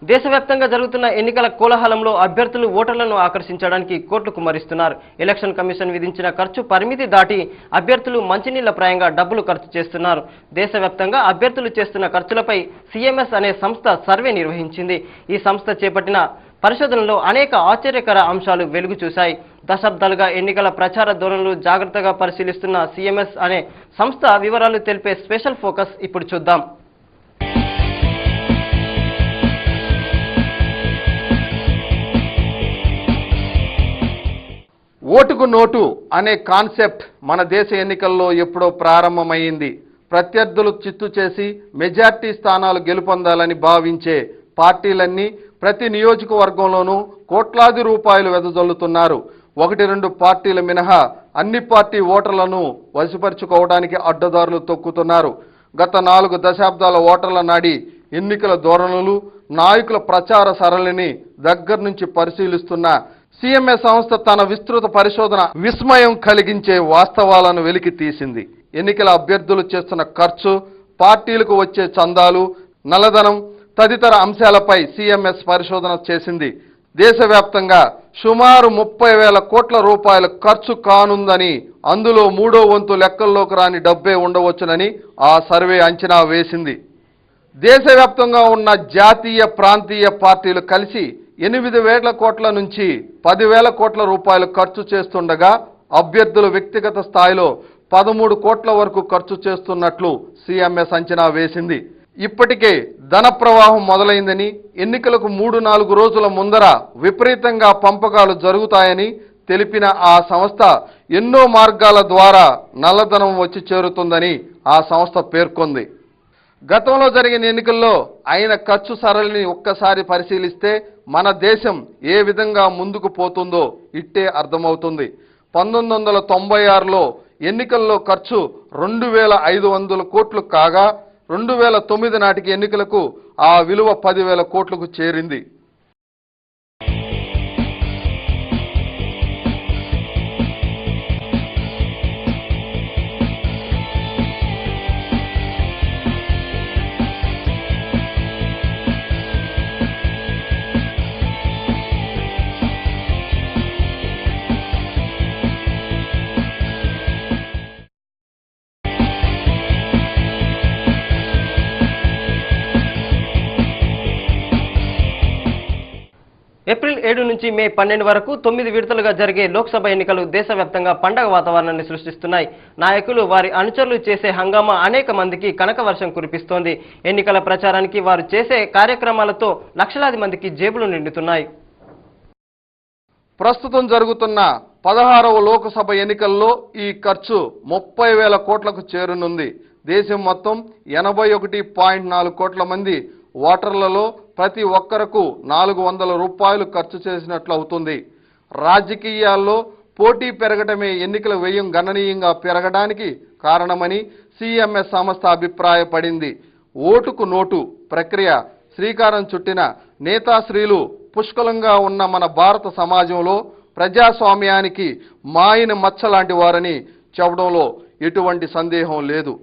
దేశవ్యాప్తంగా జరుగుతున్న ఎన్నికల కోలాహలంలో అభ్యర్థులు ఓటర్లను ఆకర్షించడానికి కోట్లు కుమ్మరిస్తున్నారు. ఎలక్షన్ కమిషన్ విధించిన ఖర్చు పరిమితి దాటి అభ్యర్థులు మంచినీళ్ల ప్రాయంగా డబ్బులు ఖర్చు చేస్తున్నారు. దేశవ్యాప్తంగా అభ్యర్థులు చేస్తున్న ఖర్చులపై సిఎంఎస్ అనే సంస్థ సర్వే నిర్వహించింది. ఈ సంస్థ చేపట్టిన పరిశోధనలో అనేక ఆశ్చర్యకర అంశాలు వెలుగు చూశాయి. దశాబ్దాలుగా ఎన్నికల ప్రచార ధోరణులు జాగ్రత్తగా పరిశీలిస్తున్న సిఎంఎస్ అనే సంస్థ వివరాలు తెలిపే స్పెషల్ ఫోకస్ ఇప్పుడు చూద్దాం. ఓటుకు నోటు అనే కాన్సెప్ట్ మన దేశ ఎన్నికల్లో ఎప్పుడో ప్రారంభమైంది. ప్రత్యర్థులు చిత్తు చేసి మెజార్టీ స్థానాలు గెలుపొందాలని భావించే పార్టీలన్నీ ప్రతి నియోజకవర్గంలోనూ కోట్లాది రూపాయలు వెదజల్లుతున్నారు. 1-2 పార్టీల మినహా అన్ని పార్టీ ఓటర్లను వశపరుచుకోవడానికి అడ్డదారులు తొక్కుతున్నారు. గత 4 దశాబ్దాల ఓటర్ల నాడి ఎన్నికల ధోరణులు, నాయకుల ప్రచార సరళిని దగ్గర నుంచి పరిశీలిస్తున్న సిఎంఎస్ సంస్థ తన విస్తృత పరిశోధన విస్మయం కలిగించే వాస్తవాలను వెలికి తీసింది. ఎన్నికల అభ్యర్థులు చేస్తున్న ఖర్చు, పార్టీలకు వచ్చే చందాలు, నల్లధనం తదితర అంశాలపై సిఎంఎస్ పరిశోధన చేసింది. దేశవ్యాప్తంగా సుమారు 30,000 కోట్ల రూపాయలు ఖర్చు కానుందని, అందులో 3వ వంతు లెక్కల్లోకి రాని డబ్బే ఉండవచ్చునని ఆ సర్వే అంచనా వేసింది. దేశవ్యాప్తంగా ఉన్న జాతీయ, ప్రాంతీయ పార్టీలు కలిసి 8,000 కోట్ల నుంచి 10,000 కోట్ల రూపాయలు ఖర్చు చేస్తుండగా అభ్యర్థులు వ్యక్తిగత స్థాయిలో 13 కోట్ల వరకు ఖర్చు చేస్తున్నట్లు సిఎంఎస్ అంచనా వేసింది. ఇప్పటికే ధన ప్రవాహం మొదలైందని, ఎన్నికలకు 3-4 రోజుల ముందర విపరీతంగా పంపకాలు జరుగుతాయని తెలిపిన ఆ సంస్థ ఎన్నో మార్గాల ద్వారా నల్లధనం వచ్చి చేరుతుందని ఆ సంస్థ పేర్కొంది. గతంలో జరిగిన ఎన్నికల్లో అయిన ఖర్చు సరళిని ఒక్కసారి పరిశీలిస్తే మన దేశం ఏ విధంగా ముందుకు పోతుందో ఇట్టే అర్థమవుతుంది. 1996లో ఎన్నికల్లో ఖర్చు 2,500 కోట్లు కాగా 2009 నాటికి ఎన్నికలకు ఆ విలువ 10,000 కోట్లకు చేరింది. ఏప్రిల్ 7 నుంచి మే 12 వరకు 9 విడతలుగా జరిగే లోక్సభ ఎన్నికలు దేశవ్యాప్తంగా పండగ వాతావరణాన్ని సృష్టిస్తున్నాయి. నాయకులు, వారి అనుచరులు చేసే హంగామా అనేక మందికి కనక వర్షం కురిపిస్తోంది. ఎన్నికల ప్రచారానికి వారు చేసే కార్యక్రమాలతో లక్షలాది మందికి జేబులు నిండుతున్నాయి. ప్రస్తుతం జరుగుతున్న 16వ లోక్సభ ఎన్నికల్లో ఈ ఖర్చు 30,000 కోట్లకు చేరనుంది. దేశం మొత్తం 81.4 కోట్ల మంది ఓటర్లలో ప్రతి ఒక్కరకు 400 రూపాయలు ఖర్చు చేసినట్లు అవుతుంది. రాజకీయాల్లో పోటీ పెరగడమే ఎన్నికల వ్యయం గణనీయంగా పెరగడానికి కారణమని సిఎంఎస్ సంస్థ అభిప్రాయపడింది. ఓటుకు నోటు ప్రక్రియ శ్రీకారం చుట్టిన నేతాశ్రీలు పుష్కలంగా ఉన్న మన భారత సమాజంలో ప్రజాస్వామ్యానికి మాయిన మచ్చ లాంటి వారని చెప్పడంలో ఎటువంటి సందేహం లేదు.